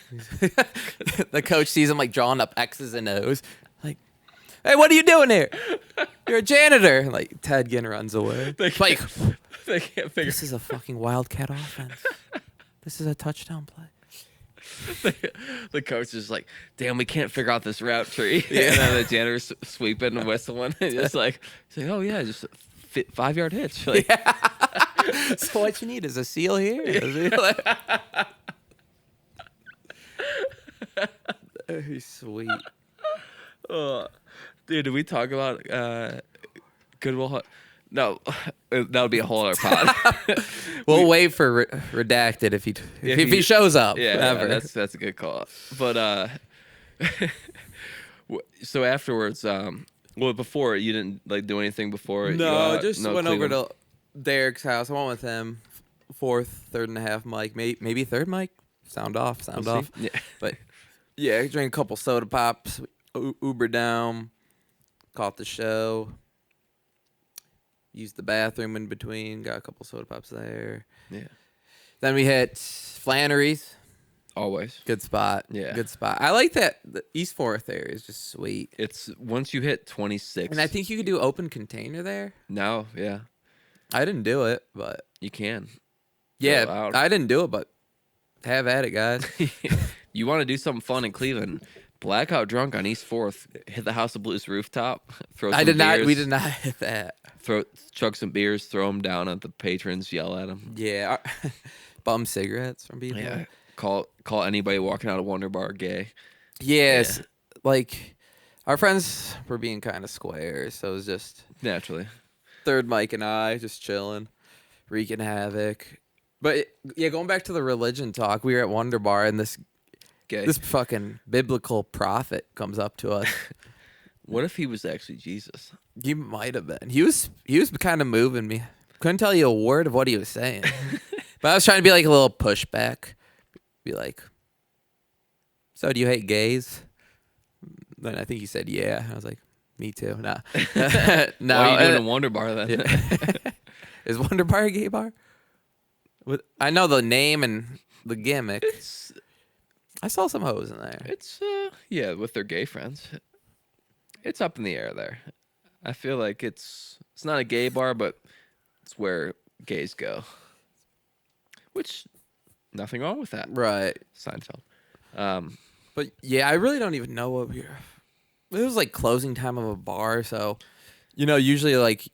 The coach sees him like drawing up X's and O's. Like, hey, what are you doing here? You're a janitor. Like Ted Ginn runs away. They Like, can't, they can't figure. this is a fucking Wildcat offense. This is a touchdown play. The coach is like, "Damn, we can't figure out this route tree." Yeah. And then the janitor's sweeping and whistling. And just like, he's like, "Oh yeah, just 5-yard hitch." Like, So what you need is a seal here. Very sweet. Dude, did we talk about Goodwill? No, that would be a whole other pod. We'll wait for redacted if he shows up. Yeah, ever. that's a good call. But so afterwards, well, before you didn't like do anything before. No, just went Cleveland. over to Derek's house. I went with him. Fourth, third and a half mic, maybe third mic. Sound off. We'll see. Yeah. But yeah, drank a couple soda pops. Uber down. Caught the show. Used the bathroom in between. Got a couple soda pops there. Yeah. Then we hit Flannery's. Always. Good spot. Yeah. Good spot. I like that. The East 4th area is just sweet. It's once you hit 26. And I think you could do open container there. No, yeah. I didn't do it, but. You can. Yeah, I didn't do it, but have at it, guys. You want to do something fun in Cleveland? Blackout drunk on East 4th. Hit the House of Blues rooftop. Throw some beers. We did not hit that. Chug some beers. Throw them down at the patrons. Yell at them. Yeah. Bum cigarettes from people. Yeah. Call anybody walking out of Wonder Bar gay. Yes. Yeah. Like, our friends were being kind of square, so it was just Naturally. third Mike and I just chilling, wreaking havoc. But yeah, going back to the religion talk, we were at Wonder Bar and this fucking biblical prophet comes up to us. What if he was actually Jesus? He might have been. He was kind of moving me. Couldn't tell you a word of what he was saying. But I was trying to be like a little pushback. Be like, so do you hate gays? Then I think he said yeah. I was like, me too. Nah. No. Why are you doing a Wonder Bar then? Yeah. Is Wonder Bar a gay bar? I know the name and the gimmick. I saw some hoes in there. It's yeah, with their gay friends. It's up in the air there. I feel like it's not a gay bar, but it's where gays go. Which nothing wrong with that. Right. Seinfeld. But yeah, I really don't even know what it was like closing time of a bar, so usually like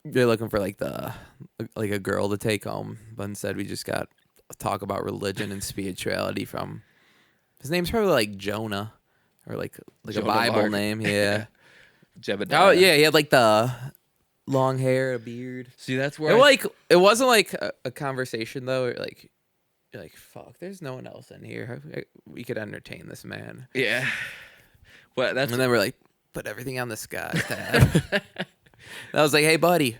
you're looking for like a girl to take home, but instead we just got to talk about religion and spirituality from his name's probably like Jonah or like Jonah a Bible Mark. name, yeah. Jebediah. Oh yeah, he had like the long hair, a beard. See, that's where it wasn't like a conversation though. You're like, fuck, there's no one else in here. We could entertain this man. Yeah. Well, And then we're like, put everything on the sky tab. I was like, hey, buddy,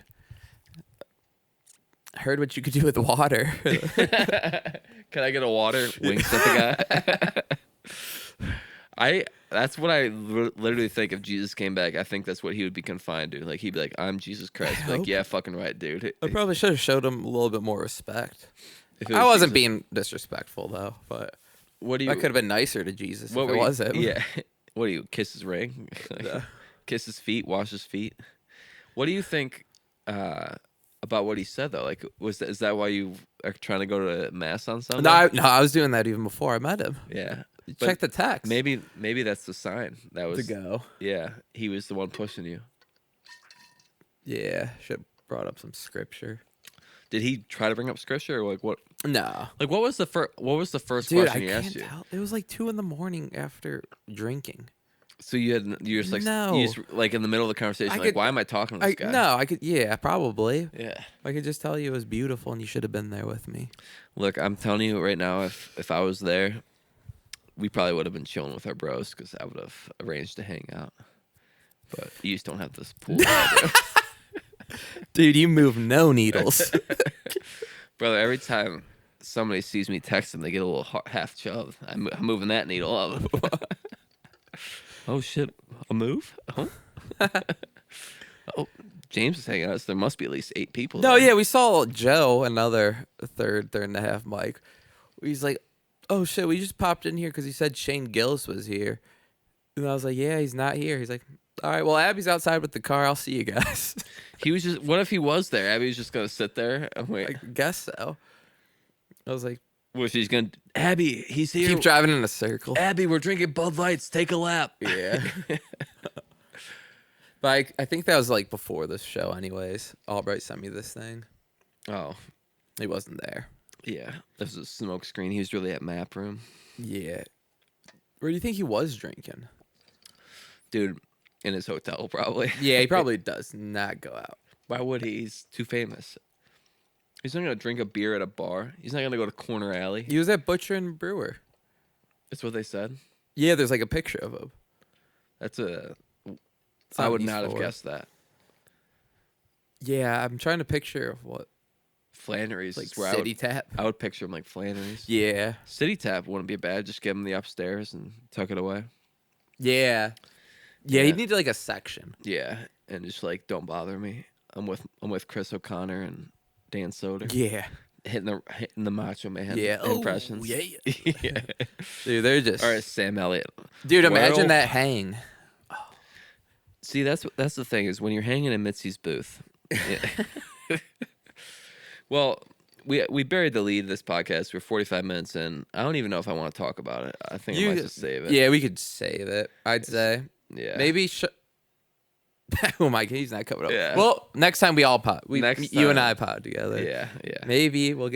I heard what you could do with water. Can I get a water? Winks at the guy. That's what I literally think if Jesus came back. I think that's what he would be confined to. Like, he'd be like, I'm Jesus Christ. Like, yeah, fucking right, dude. I probably should have showed him a little bit more respect. If I wasn't being disrespectful, though, but what do you? I could have been nicer to Jesus if it was him. Yeah. What do you, kiss his ring? No. Kiss his feet, wash his feet? What do you think about what he said, though? Like, is that why you are trying to go to Mass on Sunday? No, I was doing that even before I met him. Yeah. Check the text. Maybe that's the sign. That was to go. Yeah, he was the one pushing you. Yeah, should have brought up some scripture. Did he try to bring up scripture, or like what? No. Like what was the first Dude, question he asked you? Tell. It was like 2 a.m. after drinking. So you just like No. you just, like in the middle of the conversation, like why am I talking to this guy? No, I could. Yeah, probably. Yeah. I could just tell you it was beautiful, and you should have been there with me. Look, I'm telling you right now, if I was there, we probably would have been chilling with our bros because I would have arranged to hang out. But you just don't have this pool. Dude, you move no needles. Brother, every time somebody sees me text them, they get a little half chub. I'm moving that needle up. Oh, shit. A move? Oh. Oh, James is hanging out, so there must be at least 8 people No, there. yeah, we saw Joe, another third and a half mic. He's like, oh, shit, we just popped in here because he said Shane Gillis was here. And I was like, yeah, he's not here. He's like, all right, well, Abby's outside with the car. I'll see you guys. He was just, what if he was there? Abby was just going to sit there and wait. I guess so. I was like, Well, she's going to, Abby, he's here. keep driving in a circle. Abby, we're drinking Bud Lights. Take a lap. Yeah. But I think that was like before this show anyways. Albright sent me this thing. Oh, He wasn't there. yeah. This was a smoke screen. He was really at Map Room. Yeah. Where do you think he was drinking? Dude, in his hotel, probably. Yeah, he probably does not go out. Why would he? He's too famous. He's not gonna drink a beer at a bar. He's not gonna go to Corner Alley. He was at Butcher and Brewer. That's what they said. Yeah, there's like a picture of him. That's a. It's I on would East not have Forward. guessed that. Yeah, I'm trying to picture of what Flannery's like is where City Tap. I would picture him like Flannery's. Yeah, City Tap wouldn't be bad. Just give him the upstairs and tuck it away. yeah, Yeah. He needed like a section. Yeah, and just like don't bother me. I'm with Chris O'Connor and Dan Soder. Yeah, hitting the Macho Man yeah. impressions. Oh, yeah. Yeah. Dude, they're just. Or Sam Elliott. Dude, imagine Well- that hang. See, that's the thing is when you're hanging in Mitzi's booth. Yeah. Well, we buried the lead of this podcast. We're 45 minutes in. I don't even know if I want to talk about it. I think I might just save it. Yeah, we could save it. I'd say. Yeah. Maybe. Oh my God, he's not coming up. Yeah. Well, next time we all pod. Next You and time. I pod together. Yeah. Yeah. Maybe we'll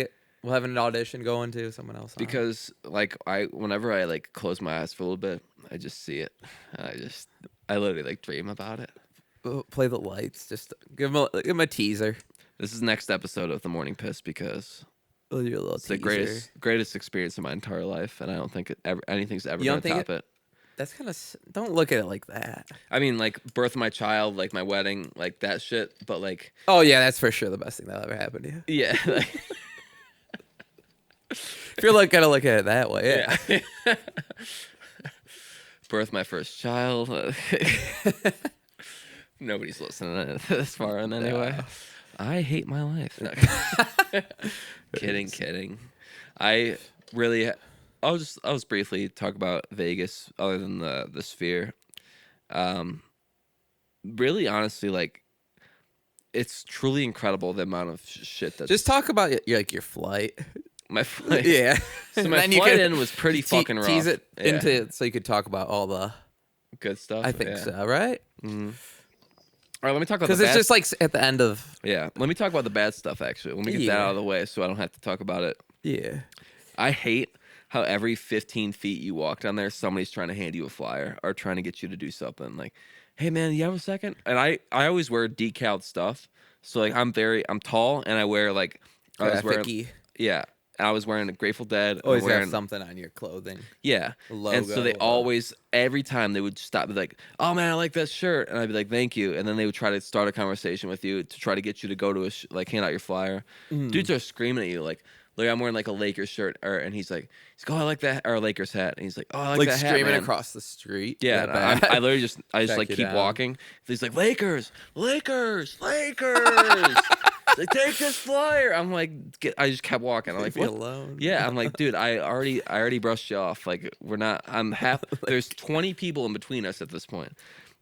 have an audition going to someone else. On. Because like whenever I like close my eyes for a little bit, I just see it. I literally like dream about it. Play the lights. Just give him a teaser. This is the next episode of The Morning Piss because We'll do a little it's the teaser. greatest experience of my entire life, and I don't think anything's ever You gonna don't think top it. That's kind of. Don't look at it like that. I mean, like birth of my child, like my wedding, like that shit. But like, Oh yeah, that's for sure the best thing that'll ever happen to you. yeah, like, If you're gonna look at it that way, yeah. birth my first child. Nobody's listening this far in anyway. I hate my life. No. Kidding. I'll just briefly talk about Vegas, other than the Sphere. Really, honestly, like it's truly incredible the amount of shit that. Just talk about your flight. My flight. Yeah. So my Then you flight could in was pretty fucking rough. Tease it Yeah. into it so you could talk about all the. Good stuff. I think yeah. so, right? Mm-hmm. All right, let me talk about Because the it's bad just like at the end of. Yeah, let me talk about the bad stuff, actually. Let me get that Yeah. out of the way so I don't have to talk about it. Yeah. I hate how every 15 feet you walk down there, somebody's trying to hand you a flyer or trying to get you to do something. Like, hey, man, you have a second? And I always wear decaled stuff. So, like, I'm tall, and I wear, like, Graphic-y. yeah. I was wearing a Grateful Dead. Always wearing, have something on your clothing. Yeah. Logo, and so they always, every time they would stop, be like, oh man, I like that shirt. And I'd be like, thank you. And then they would try to start a conversation with you to try to get you to go to hand out your flyer. Dudes are screaming at you like I'm wearing like a Lakers shirt. And he's like, oh, I like that. Or a Lakers hat. And he's like, oh, I like that hat, screaming man. across the street. Yeah. That And bad. I literally just Check like you keep down. walking. He's like, Lakers. Like, take this flyer. I'm like, I just kept walking. I'm like, Leave me what? alone. Yeah, I'm like, dude, I already brushed you off. Like, we're not. I'm half. There's 20 people in between us at this point.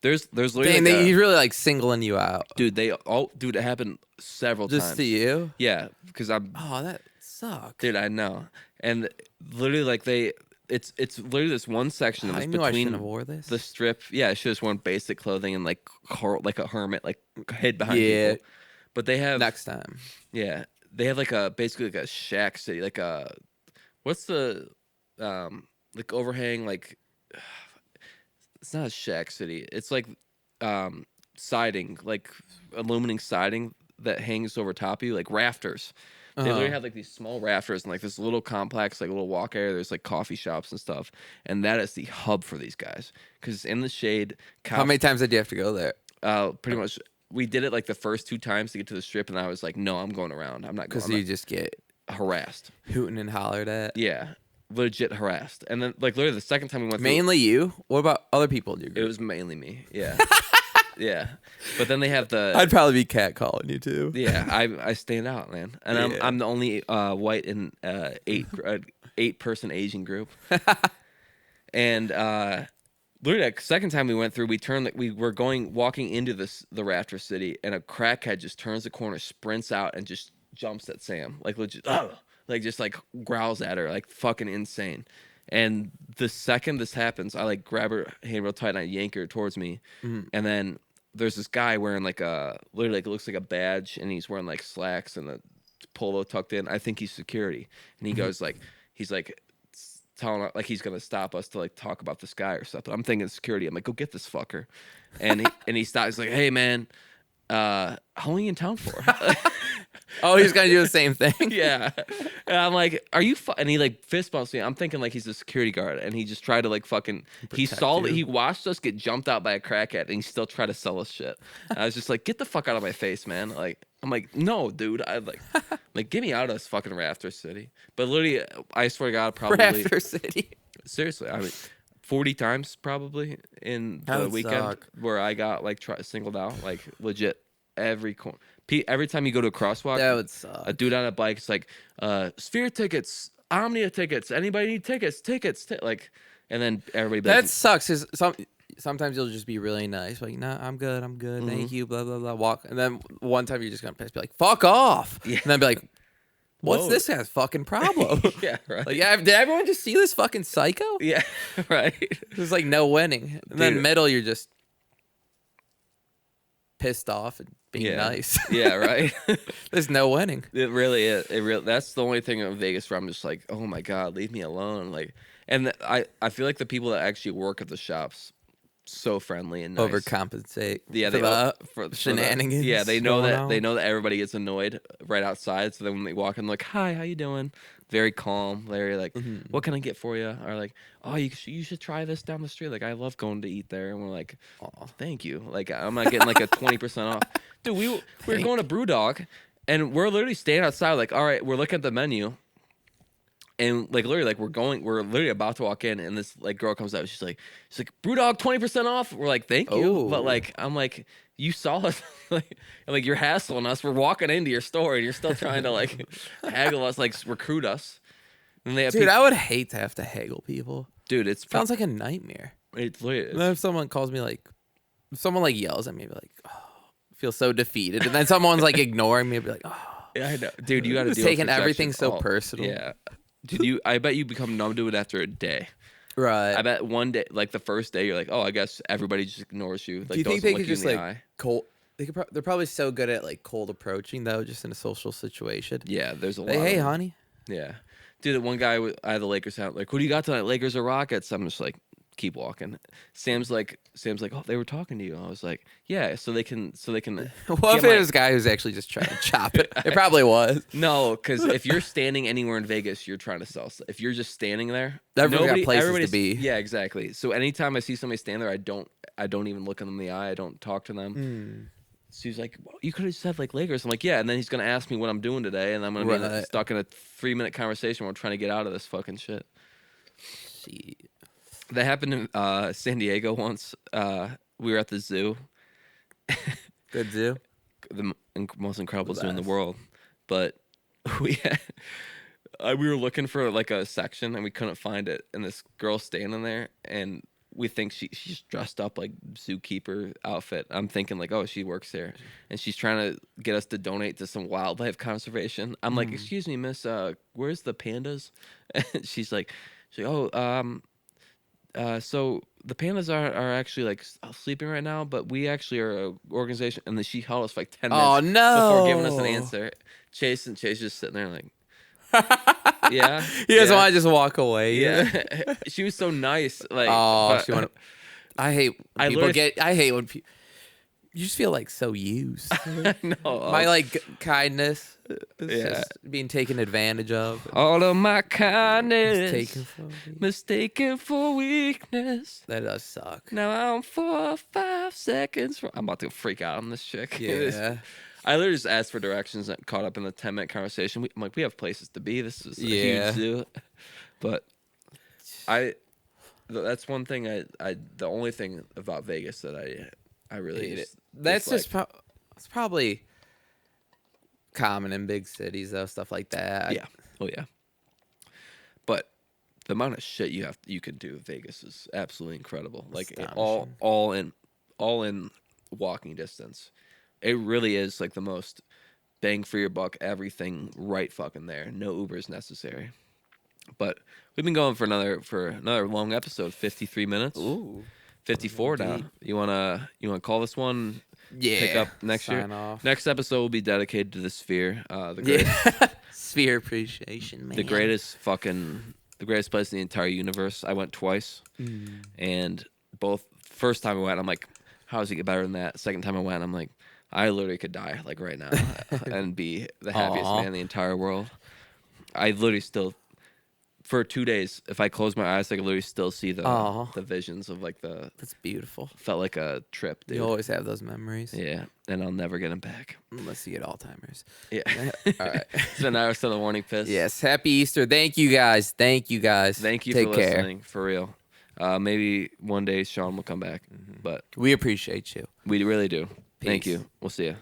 There's literally. Dang, like he's really like singling you out. dude, it happened several Just times. to you? Yeah, because I'm. Oh, that sucks. Dude, I know, and literally like it's literally this one section that I was knew I shouldn't between have wore this. the strip. Yeah, I should have worn basic clothing and like a hermit, like hid behind Yeah. people. But they have Next time. Yeah, they have like basically like a shack city, like a what's the like overhang, like it's not a shack city. It's like siding, like aluminum siding that hangs over top of you, like rafters. They literally have like these small rafters and like this little complex, like a little walk area. There's like coffee shops and stuff, and that is the hub for these guys because it's in the shade. How many times did you have to go there? Pretty much. We did it like the first 2 times to get to the strip, and I was like, "No, I'm going around. I'm not going." Because you just get harassed. hooting and hollered at. Yeah, legit harassed. And then, like, literally the second time we went, Mainly you? What about other people in your it group? was mainly me. Yeah, yeah. But then they have the. I'd probably be catcalling you too. Yeah, I stand out, man, and Yeah. I'm the only white in 8-person Asian group, and literally, the second time we went through, we were walking into the Rafter City, and a crackhead just turns the corner, sprints out, and just jumps at Sam, like legit, like just like growls at her, like fucking insane. And the second this happens, I like grab her hand real tight and I yank her towards me, and then there's this guy wearing like literally like it looks like a badge, and he's wearing like slacks and a polo tucked in. I think he's security, and he goes like he's like telling like he's gonna stop us to like talk about this guy or something. I'm thinking security. I'm like, go get this fucker, and he stops. He's like, hey man, how long are you in town for? Oh, he's gonna do the same thing. Yeah. And I'm like, are you and he like fist bumps me. I'm thinking like he's a security guard and he just tried to like fucking he Protect saw that you. he watched us get jumped out by a crackhead and he still tried to sell us shit. And I was just like, get the fuck out of my face, man. Like I'm like, no, dude. I like get me out of this fucking Rafter City. But literally, I swear to God, probably Rafter City. seriously, I mean 40 times probably in That the would weekend suck. where I got like singled out, like legit every corner. Every time you go to a crosswalk, That would suck. a dude on a bike is like, Sphere tickets, Omnia tickets, anybody need tickets, like, and then everybody be like, That sucks. Cause sometimes you'll just be really nice, like, "No, I'm good, thank you." Blah blah blah. Walk, and then one time you're just gonna piss, be like, "Fuck off," Yeah. and then be like, "What's Whoa. this guy's fucking problem?" yeah, right. Like, yeah, did everyone just see this fucking psycho? Yeah, right. There's like no winning. And then Dude. middle, you're just pissed off and being Yeah. nice. Yeah, right. There's no winning. It really is. That's the only thing in Vegas where I'm just like, oh my God, leave me alone. Like, and I feel like the people that actually work at the shops so friendly and nice. Overcompensate. Yeah, for the for shenanigans. Yeah, they know going that on. they know that everybody gets annoyed right outside. So then when they walk in, they're like, "Hi, how you doing?" Very calm, very like, "What can I get for you?" Or like, "Oh, you should try this down the street. Like, I love going to eat there." And we're like, "Oh, thank you." Like, I'm not getting like a 20% off, dude. We were going to BrewDog, and we're literally standing outside. Like, all right, we're looking at the menu. And like literally, like we're literally about to walk in, and this like girl comes out. She's like, BrewDog 20% off. We're like, thank you, but Oh. like I'm like, you saw us, like you're hassling us. We're walking into your store, and you're still trying to like haggle us, like recruit us. And they have Dude, I would hate to have to haggle people. dude, it's Sounds like a nightmare. it's literally And then if someone calls me like, if someone like yells at me, I'd be like, oh, I feel so defeated. And then someone's like ignoring me, I'd be like, oh. yeah, I know, dude. You got to Just deal taking with everything rejection. so personal. Yeah, dude. I bet you become numb to it after a day. Right. I bet one day, like the first day, you're like, oh, I guess everybody just ignores you. Like, Do you think doesn't they look could you in just the like eye. cold? They're probably so good at like cold approaching though, just in a social situation. Yeah, there's a lot. Like, hey, of them. honey. Yeah. Dude, one guy, I had the Lakers hat, like, what do you got tonight, Lakers or Rockets? I'm just like, keep walking. Sam's like, oh, they were talking to you. I was like, yeah, so they can. What if it was a guy who's actually just trying to chop it? It probably was. No, because if you're standing anywhere in Vegas, you're trying to sell stuff. If you're just standing there, Everyone's got places to everybody's- be. Yeah, exactly. So anytime I see somebody stand there, I don't even look them in the eye. I don't talk to them. So he's like, well, you could have said like Lakers. I'm like, yeah. And then he's gonna ask me what I'm doing today, and I'm gonna be Right. stuck in a 3-minute conversation where I'm trying to get out of this fucking shit. Shit. That happened in San Diego once. We were at the zoo, Good zoo. the most incredible zoo in the Best. world. But we we were looking for like a section and we couldn't find it. And this girl's standing there, and we think she's dressed up like zookeeper outfit. I'm thinking like, oh, she works there, and she's trying to get us to donate to some wildlife conservation. I'm like, excuse me, miss, where's the pandas? And she's like, oh, so the pandas are actually like sleeping right now, but we actually are an organization. And then she held us for like 10 minutes Oh no! before giving us an answer. Chase just sitting there like, yeah. He doesn't yeah, want to just walk away. yeah. She was so nice. Like, Oh, but- she want. I hate when I people literally- get. I hate when people. You just feel like so used. no, My like kindness is Yeah. just being taken advantage of. all of my It's kindness taken from me. mistaken for weakness. That does suck. Now I'm 4 or 5 seconds from. I'm about to freak out on this chick. Yeah. I literally just asked for directions and caught up in the 10-minute conversation. I'm like, we have places to be. This is a Yeah. huge zoo. But that's one thing the only thing about Vegas that I really Hate it. just That's dislike. just it's probably common in big cities though, stuff like that. Yeah. Oh yeah. But the amount of shit you can do in Vegas is absolutely incredible. Like Astonishing. all in walking distance. It really is like the most bang for your buck, everything right fucking there. No Ubers necessary. But we've been going for another long episode, 53 minutes. Ooh. 54 now. You wanna call this one? Yeah. Pick up next year. Sign off. Next episode will be dedicated to the Sphere. The greatest, Yeah. Sphere appreciation, man. the greatest place in the entire universe. I went twice, and first time I went, I'm like, how does it get better than that? Second time I went, I'm like, I literally could die like right now and be the happiest man in the entire world. I literally still, for 2 days, if I close my eyes, I can literally still see the visions of like That's beautiful. felt like a trip, dude. You always have those memories. Yeah, and I'll never get them back. Unless you get Alzheimer's. Yeah. All right. So now we're still the morning piss. Yes. Happy Easter. Thank you guys. Thank you guys. Thank you Take for care. listening, for real. Maybe one day Sean will come back, but We appreciate you. we really do. Thank Peace. you. We'll see you.